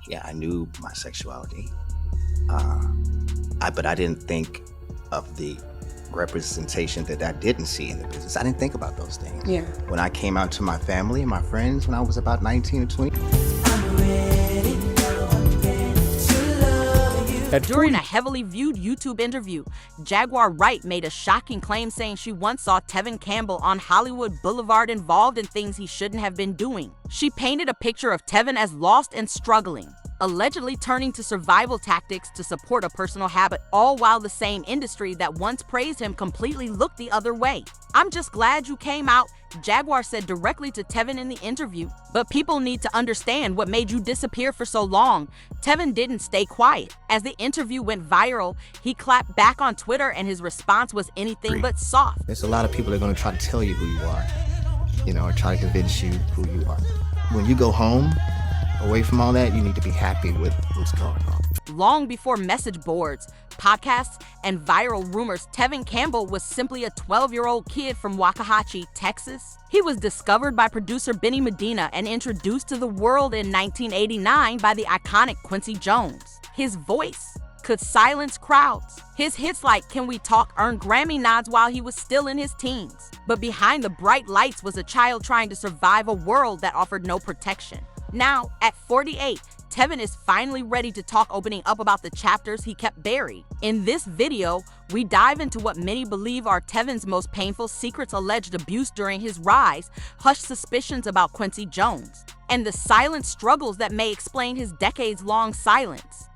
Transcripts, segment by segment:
Yeah, I knew my sexuality, but I didn't think of the representation that I didn't see in the business. I didn't think about those things. Yeah. When I came out to my family and my friends when I was about 19 or 20. During a heavily viewed YouTube interview, Jaguar Wright made a shocking claim saying she once saw Tevin Campbell on Hollywood Boulevard involved in things he shouldn't have been doing. She painted a picture of Tevin as lost and struggling, allegedly turning to survival tactics to support a personal habit, all while the same industry that once praised him completely looked the other way. "I'm just glad you came out," Jaguar said directly to Tevin in the interview. "But people need to understand what made you disappear for so long." Tevin didn't stay quiet. As the interview went viral, he clapped back on Twitter and his response was anything but soft. There's a lot of people that are going to try to tell you who you are, or try to convince you who you are. When you go home, away from all that, you need to be happy with what's going on. Long before message boards, podcasts, and viral rumors, Tevin Campbell was simply a 12-year-old kid from Waxahachie, Texas. He was discovered by producer Benny Medina and introduced to the world in 1989 by the iconic Quincy Jones. His voice could silence crowds. His hits like Can We Talk earned Grammy nods while he was still in his teens. But behind the bright lights was a child trying to survive a world that offered no protection. Now, at 48, Tevin is finally ready to talk, opening up about the chapters he kept buried. In this video, we dive into what many believe are Tevin's most painful secrets: alleged abuse during his rise, hushed suspicions about Quincy Jones, and the silent struggles that may explain his decades-long silence.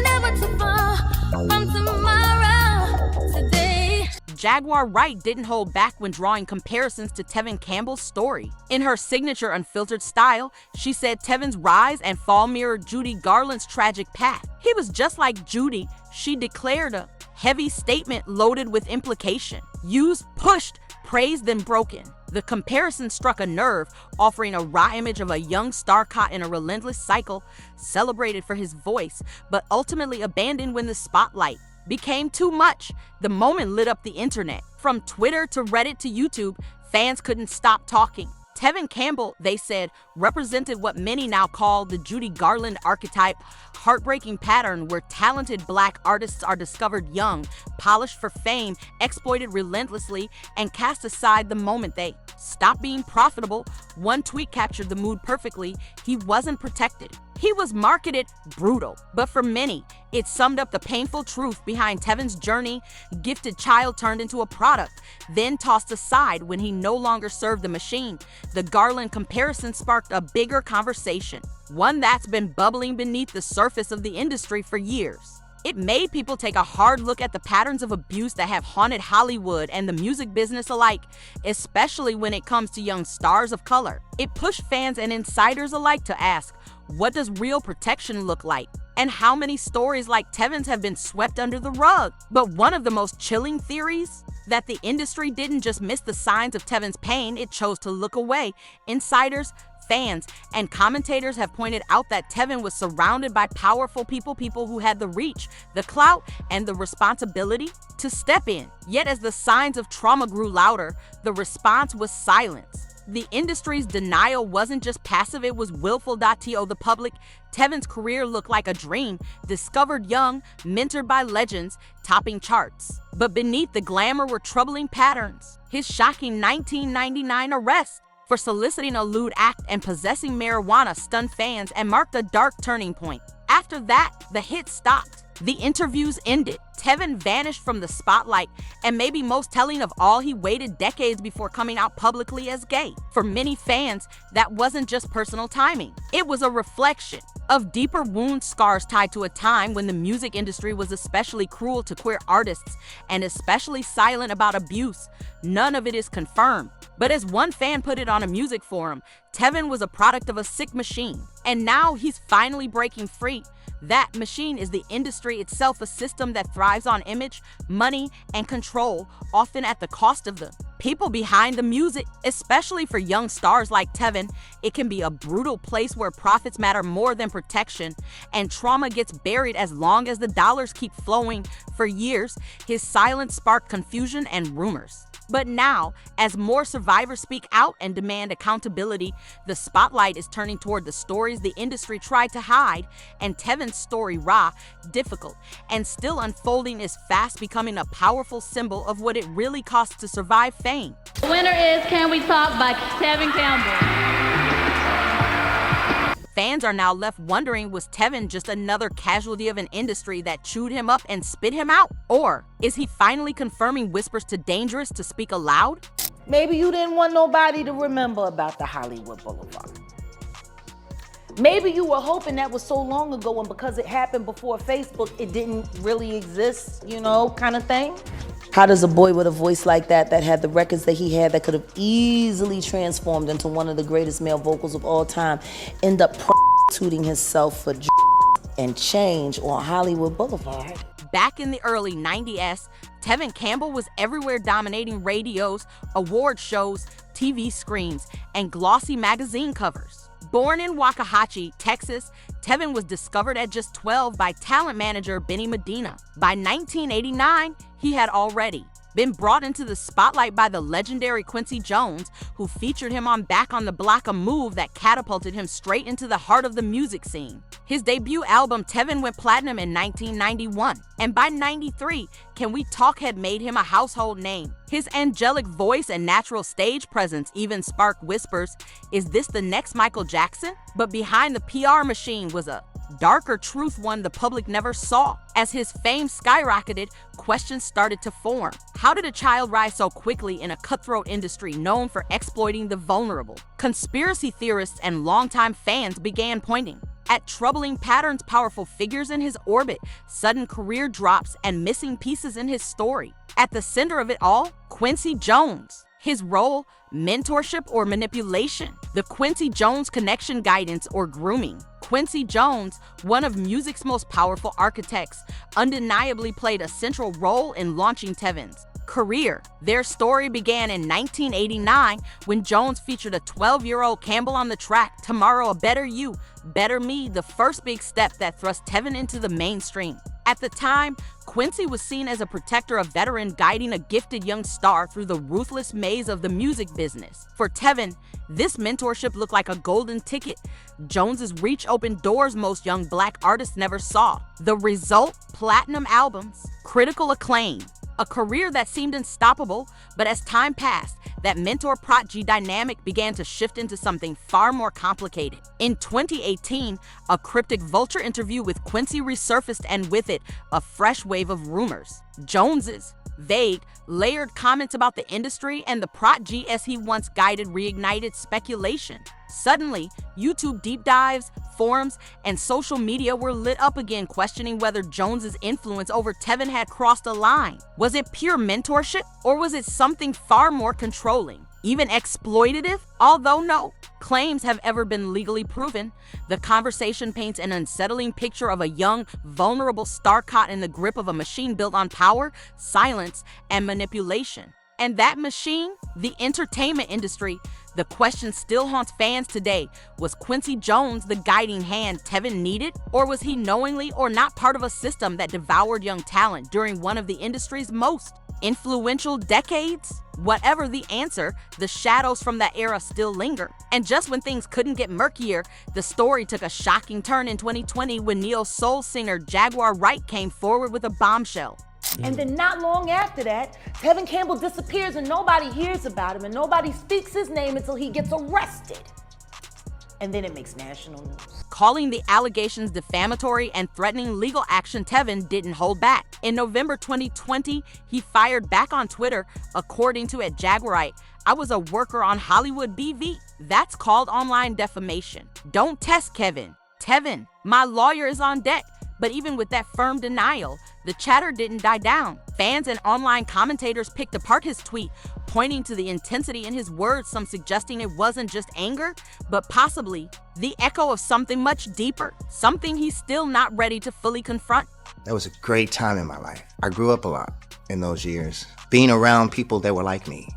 Never too far from tomorrow, today. Jaguar Wright didn't hold back when drawing comparisons to Tevin Campbell's story. In her signature unfiltered style, she said Tevin's rise and fall mirrored Judy Garland's tragic path. "He was just like Judy," she declared, a heavy statement loaded with implication. Used, pushed, praised, then broken. The comparison struck a nerve, offering a raw image of a young star caught in a relentless cycle, celebrated for his voice, but ultimately abandoned when the spotlight became too much. The moment lit up the internet. From Twitter to Reddit to YouTube, fans couldn't stop talking. Tevin Campbell, they said, represented what many now call the Judy Garland archetype, heartbreaking pattern where talented Black artists are discovered young, polished for fame, exploited relentlessly, and cast aside the moment they stop being profitable. One tweet captured the mood perfectly: he wasn't protected. He was marketed brutal, but for many, it summed up the painful truth behind Tevin's journey. Gifted child turned into a product, then tossed aside when he no longer served the machine. The Garland comparison sparked a bigger conversation, one that's been bubbling beneath the surface of the industry for years. It made people take a hard look at the patterns of abuse that have haunted Hollywood and the music business alike, especially when it comes to young stars of color. It pushed fans and insiders alike to ask, what does real protection look like? And how many stories like Tevin's have been swept under the rug? But one of the most chilling theories, that the industry didn't just miss the signs of Tevin's pain, it chose to look away. Insiders, fans, and commentators have pointed out that Tevin was surrounded by powerful people who had the reach, the clout, and the responsibility to step in. Yet as the signs of trauma grew louder, the response was silence. The industry's denial wasn't just passive, it was willful. To the public, Tevin's career looked like a dream, discovered young, mentored by legends, topping charts. But beneath the glamour were troubling patterns. His shocking 1999 arrest for soliciting a lewd act and possessing marijuana stunned fans and marked a dark turning point. After that, the hits stopped. The interviews ended. Tevin vanished from the spotlight, and maybe most telling of all, he waited decades before coming out publicly as gay. For many fans, that wasn't just personal timing. It was a reflection of deeper wound scars tied to a time when the music industry was especially cruel to queer artists and especially silent about abuse. None of it is confirmed. But as one fan put it on a music forum, Tevin was a product of a sick machine, and now he's finally breaking free. That machine is the industry itself, a system that thrives on image, money, and control, often at the cost of the people behind the music. Especially for young stars like Tevin, it can be a brutal place where profits matter more than protection, and trauma gets buried as long as the dollars keep flowing. For years, his silence sparked confusion and rumors. But now, as more survivors speak out and demand accountability, the spotlight is turning toward the stories the industry tried to hide, and Tevin's story, raw, difficult, and still unfolding, is fast becoming a powerful symbol of what it really costs to survive fame. The winner is Can We Talk by Tevin Campbell. Fans are now left wondering, was Tevin just another casualty of an industry that chewed him up and spit him out? Or is he finally confirming whispers too dangerous to speak aloud? Maybe you didn't want nobody to remember about the Hollywood Boulevard. Maybe you were hoping that was so long ago, and because it happened before Facebook, it didn't really exist, kind of thing. How does a boy with a voice like that had the records that he had that could have easily transformed into one of the greatest male vocals of all time, end up prostituting himself for and change on Hollywood Boulevard? Back in the early 90s, Tevin Campbell was everywhere, dominating radios, award shows, TV screens, and glossy magazine covers. Born in Waxahachie, Texas, Tevin was discovered at just 12 by talent manager Benny Medina. By 1989, he had already been brought into the spotlight by the legendary Quincy Jones, who featured him on Back on the Block, a move that catapulted him straight into the heart of the music scene. His debut album, Tevin, went platinum in 1991, and by 93, Can We Talk had made him a household name. His angelic voice and natural stage presence even sparked whispers, is this the next Michael Jackson? But behind the PR machine was a darker truth, one the public never saw. As his fame skyrocketed, questions started to form. How did a child rise so quickly in a cutthroat industry known for exploiting the vulnerable? Conspiracy theorists and longtime fans began pointing at troubling patterns, powerful figures in his orbit, sudden career drops, and missing pieces in his story. At the center of it all, Quincy Jones. His role, mentorship or manipulation? The Quincy Jones connection, guidance or grooming? Quincy Jones, one of music's most powerful architects, undeniably played a central role in launching Tevin's career. Their story began in 1989 when Jones featured a 12-year-old Campbell on the track Tomorrow, A Better You, Better Me, the first big step that thrust Tevin into the mainstream. At the time, Quincy was seen as a protector, a veteran guiding a gifted young star through the ruthless maze of the music business. For Tevin, this mentorship looked like a golden ticket. Jones's reach opened doors most young black artists never saw. The result? Platinum albums, critical acclaim, a career that seemed unstoppable, but as time passed, that mentor-prodigy dynamic began to shift into something far more complicated. In 2018, a cryptic Vulture interview with Quincy resurfaced, and with it, a fresh wave of rumors. Jones's vague, layered comments about the industry and the prodigy as he once guided reignited speculation. Suddenly, YouTube deep dives, forums, and social media were lit up again, questioning whether Jones's influence over Tevin had crossed a line. Was it pure mentorship, or was it something far more controlling, even exploitative? Although no claims have ever been legally proven, the conversation paints an unsettling picture of a young, vulnerable star caught in the grip of a machine built on power, silence, and manipulation. And that machine? The entertainment industry. The question still haunts fans today. Was Quincy Jones the guiding hand Tevin needed? Or was he knowingly or not part of a system that devoured young talent during one of the industry's most influential decades? Whatever the answer, the shadows from that era still linger. And just when things couldn't get murkier, the story took a shocking turn in 2020 when neo-soul singer Jaguar Wright came forward with a bombshell. And then not long after that, Tevin Campbell disappears and nobody hears about him and nobody speaks his name until he gets arrested. And then it makes national news. Calling the allegations defamatory and threatening legal action, Tevin didn't hold back. In November 2020, he fired back on Twitter, according to @Jaguarite, "I was a worker on Hollywood BV. That's called online defamation. Don't test Kevin. Tevin, my lawyer is on deck." But even with that firm denial, the chatter didn't die down. Fans and online commentators picked apart his tweet, pointing to the intensity in his words, some suggesting it wasn't just anger, but possibly the echo of something much deeper, something he's still not ready to fully confront. That was a great time in my life. I grew up a lot in those years, being around people that were like me,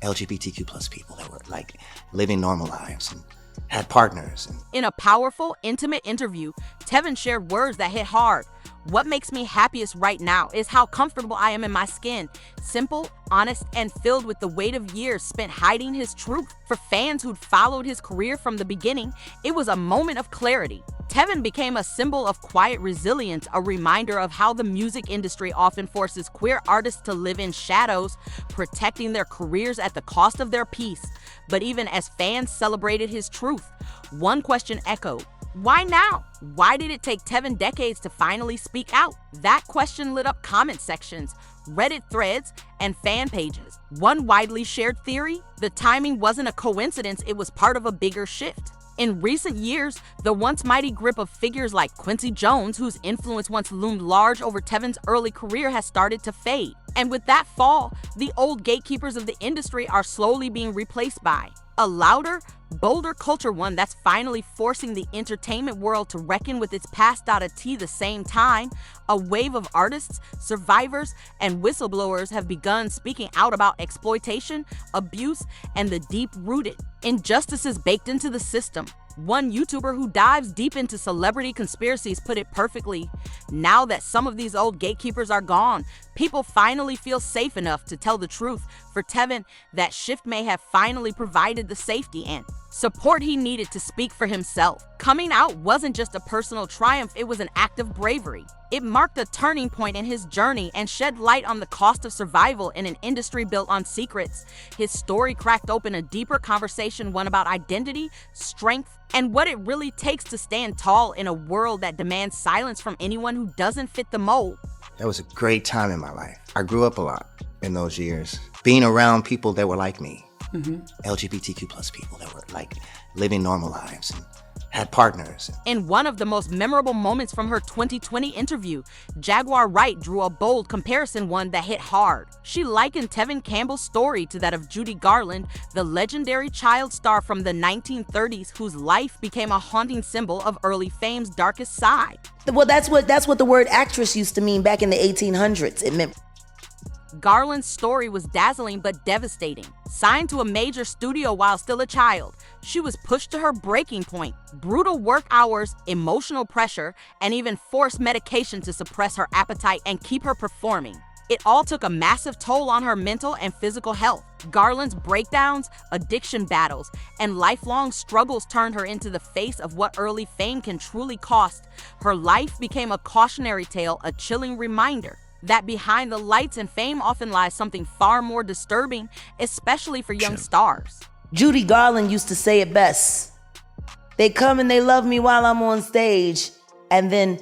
LGBTQ plus people that were like living normal lives and had partners. In a powerful, intimate interview, Tevin shared words that hit hard. What makes me happiest right now is how comfortable I am in my skin. Simple, honest, and filled with the weight of years spent hiding his truth. For fans who'd followed his career from the beginning, it was a moment of clarity. Tevin became a symbol of quiet resilience, a reminder of how the music industry often forces queer artists to live in shadows, protecting their careers at the cost of their peace. But even as fans celebrated his truth, one question echoed. Why now? Why did it take Tevin decades to finally speak out? That question lit up comment sections, Reddit threads, and fan pages. One widely shared theory: the timing wasn't a coincidence, it was part of a bigger shift. In recent years, the once mighty grip of figures like Quincy Jones, whose influence once loomed large over Tevin's early career, has started to fade. And with that fall, the old gatekeepers of the industry are slowly being replaced by a louder, bolder culture, one that's finally forcing the entertainment world to reckon with its past. At the same time, a wave of artists, survivors, and whistleblowers have begun speaking out about exploitation, abuse, and the deep-rooted injustices baked into the system. One YouTuber who dives deep into celebrity conspiracies put it perfectly: now that some of these old gatekeepers are gone, people finally feel safe enough to tell the truth. For Tevin, that shift may have finally provided the safety and support he needed to speak for himself. Coming out wasn't just a personal triumph, it was an act of bravery. It marked a turning point in his journey and shed light on the cost of survival in an industry built on secrets. His story cracked open a deeper conversation, one about identity, strength, and what it really takes to stand tall in a world that demands silence from anyone who doesn't fit the mold. That was a great time in my life. I grew up a lot in those years, being around people that were like me. LGBTQ plus people that were like living normal lives and had partners. In one of the most memorable moments from her 2020 interview, Jaguar Wright drew a bold comparison, one that hit hard. She likened Tevin Campbell's story to that of Judy Garland, the legendary child star from the 1930s whose life became a haunting symbol of early fame's darkest side. Well, that's what the word actress used to mean back in the 1800s. It meant Garland's story was dazzling but devastating. Signed to a major studio while still a child, she was pushed to her breaking point. Brutal work hours, emotional pressure, and even forced medication to suppress her appetite and keep her performing. It all took a massive toll on her mental and physical health. Garland's breakdowns, addiction battles, and lifelong struggles turned her into the face of what early fame can truly cost. Her life became a cautionary tale, a chilling reminder that behind the lights and fame often lies something far more disturbing, especially for young stars. Judy Garland used to say it best. They come and they love me while I'm on stage, and then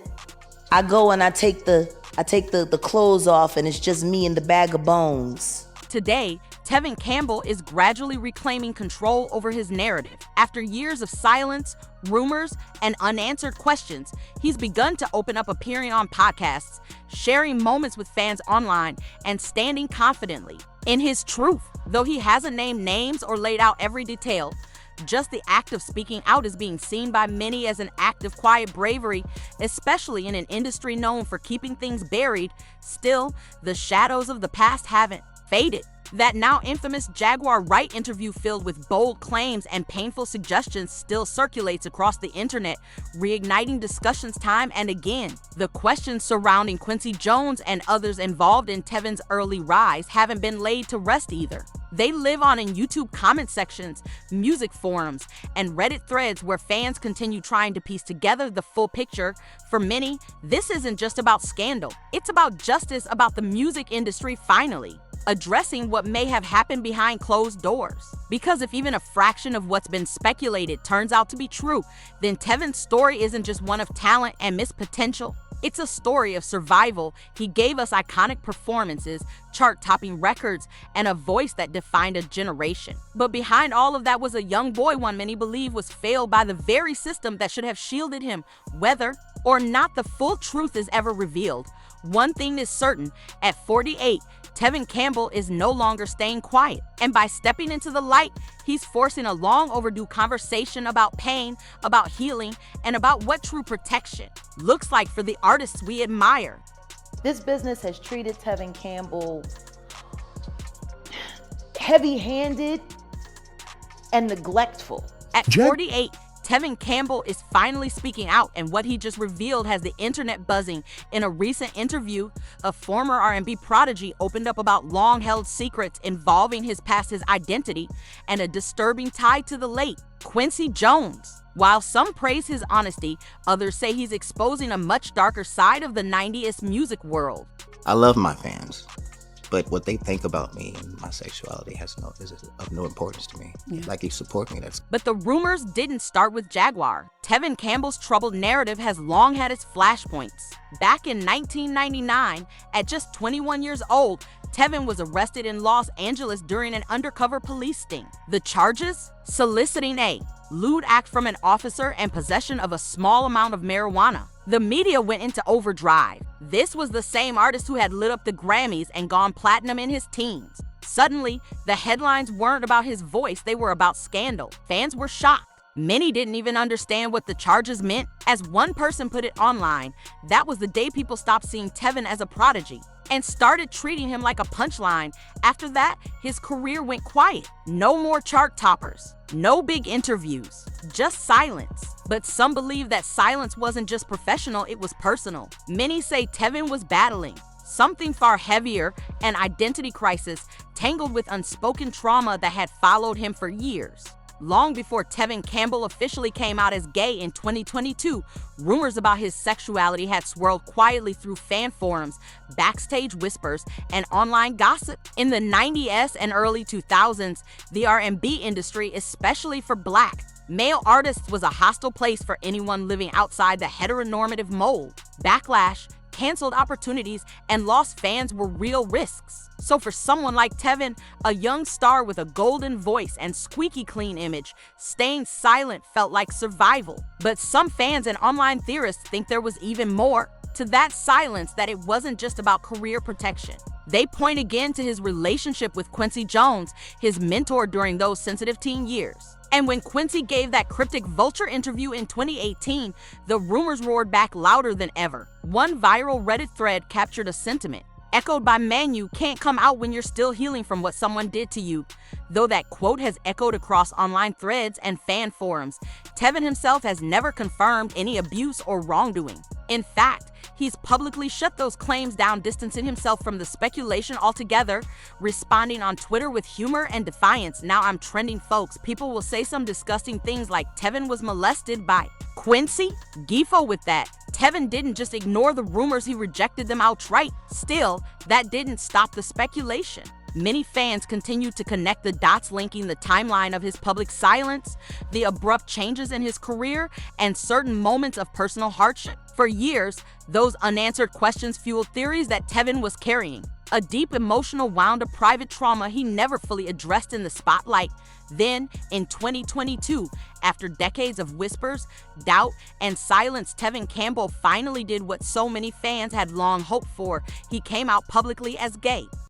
I go and I take the clothes off, and it's just me and the bag of bones. Today, Tevin Campbell is gradually reclaiming control over his narrative. After years of silence, rumors, and unanswered questions, he's begun to open up, appearing on podcasts, sharing moments with fans online, and standing confidently in his truth. Though he hasn't named names or laid out every detail, just the act of speaking out is being seen by many as an act of quiet bravery, especially in an industry known for keeping things buried. Still, the shadows of the past haven't faded. That now infamous Jaguar Wright interview, filled with bold claims and painful suggestions, still circulates across the internet, reigniting discussions time and again. The questions surrounding Quincy Jones and others involved in Tevin's early rise haven't been laid to rest either. They live on in YouTube comment sections, music forums, and Reddit threads where fans continue trying to piece together the full picture. For many, this isn't just about scandal. It's about justice, about the music industry finally addressing what may have happened behind closed doors. Because if even a fraction of what's been speculated turns out to be true, then Tevin's story isn't just one of talent and missed potential. It's a story of survival. He gave us iconic performances, chart-topping records, and a voice that defined a generation. But behind all of that was a young boy one many believe was failed by the very system that should have shielded him. Whether or not the full truth is ever revealed, one thing is certain: at 48, Tevin Campbell is no longer staying quiet. And by stepping into the light, he's forcing a long overdue conversation about pain, about healing, and about what true protection looks like for the artists we admire. This business has treated Tevin Campbell heavy-handed and neglectful. At 48, Tevin Campbell is finally speaking out, and what he just revealed has the internet buzzing. In a recent interview, a former R&B prodigy opened up about long-held secrets involving his past, his identity, and a disturbing tie to the late Quincy Jones. While some praise his honesty, others say he's exposing a much darker side of the 90s music world. I love my fans, but what they think about me and my sexuality is of no importance to me. Like, you support me, that's... But the rumors didn't start with Jaguar. Tevin Campbell's troubled narrative has long had its flashpoints. Back in 1999, at just 21 years old, Tevin was arrested in Los Angeles during an undercover police sting. The charges? Soliciting a lewd act from an officer and possession of a small amount of marijuana. The media went into overdrive. This was the same artist who had lit up the Grammys and gone platinum in his teens. Suddenly, the headlines weren't about his voice, they were about scandal. Fans were shocked. Many didn't even understand what the charges meant. As one person put it online, that was the day people stopped seeing Tevin as a prodigy and started treating him like a punchline. After that, his career went quiet. No more chart toppers, no big interviews, just silence. But some believe that silence wasn't just professional, it was personal. Many say Tevin was battling something far heavier, an identity crisis tangled with unspoken trauma that had followed him for years. Long before Tevin Campbell officially came out as gay in 2022, rumors about his sexuality had swirled quietly through fan forums, backstage whispers, and online gossip. In the 90s and early 2000s, the R&B industry, especially for Black male artists, was a hostile place for anyone living outside the heteronormative mold. Backlash, canceled opportunities, and lost fans were real risks. So for someone like Tevin, a young star with a golden voice and squeaky clean image, staying silent felt like survival. But some fans and online theorists think there was even more to that silence, that it wasn't just about career protection. They point again to his relationship with Quincy Jones, his mentor during those sensitive teen years. And when Quincy gave that cryptic Vulture interview in 2018, the rumors roared back louder than ever. One viral Reddit thread captured a sentiment echoed by Manu: "Can't come out when you're still healing from what someone did to you." Though that quote has echoed across online threads and fan forums, Tevin himself has never confirmed any abuse or wrongdoing. In fact, he's publicly shut those claims down, distancing himself from the speculation altogether, responding on Twitter with humor and defiance. "Now I'm trending, folks. People will say some disgusting things like Tevin was molested by Quincy." Gifo with that. Tevin didn't just ignore the rumors, he rejected them outright. Still, that didn't stop the speculation. Many fans continued to connect the dots, linking the timeline of his public silence, the abrupt changes in his career, and certain moments of personal hardship. For years, those unanswered questions fueled theories that Tevin was carrying a deep emotional wound of private trauma he never fully addressed in the spotlight. Then, in 2022, after decades of whispers, doubt, and silence, Tevin Campbell finally did what so many fans had long hoped for. He came out publicly as gay.